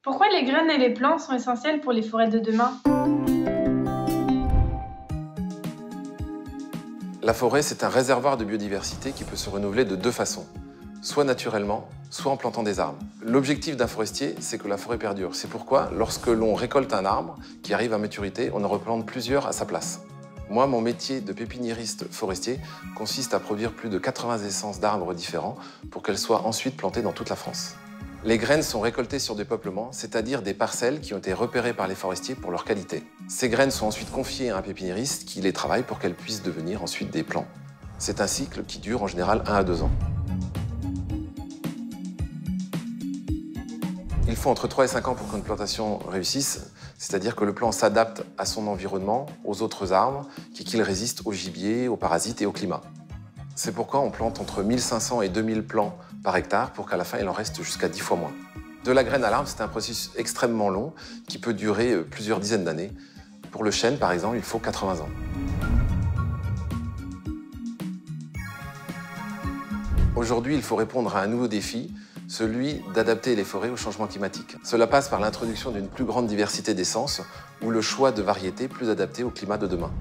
Pourquoi les graines et les plants sont essentiels pour les forêts de demain? La forêt, c'est un réservoir de biodiversité qui peut se renouveler de deux façons, soit naturellement, soit en plantant des arbres. L'objectif d'un forestier, c'est que la forêt perdure. C'est pourquoi, lorsque l'on récolte un arbre qui arrive à maturité, on en replante plusieurs à sa place. Moi, mon métier de pépiniériste forestier consiste à produire plus de 80 essences d'arbres différents pour qu'elles soient ensuite plantées dans toute la France. Les graines sont récoltées sur des peuplements, c'est-à-dire des parcelles qui ont été repérées par les forestiers pour leur qualité. Ces graines sont ensuite confiées à un pépiniériste qui les travaille pour qu'elles puissent devenir ensuite des plants. C'est un cycle qui dure en général 1 à 2 ans. Il faut entre 3 et 5 ans pour qu'une plantation réussisse, c'est-à-dire que le plant s'adapte à son environnement, aux autres arbres, qu'il résiste au gibier, aux parasites et au climat. C'est pourquoi on plante entre 1500 et 2000 plants par hectare pour qu'à la fin, il en reste jusqu'à 10 fois moins. De la graine à l'arbre, c'est un processus extrêmement long qui peut durer plusieurs dizaines d'années. Pour le chêne, par exemple, il faut 80 ans. Aujourd'hui, il faut répondre à un nouveau défi, celui d'adapter les forêts au changement climatique. Cela passe par l'introduction d'une plus grande diversité d'essences ou le choix de variétés plus adaptées au climat de demain.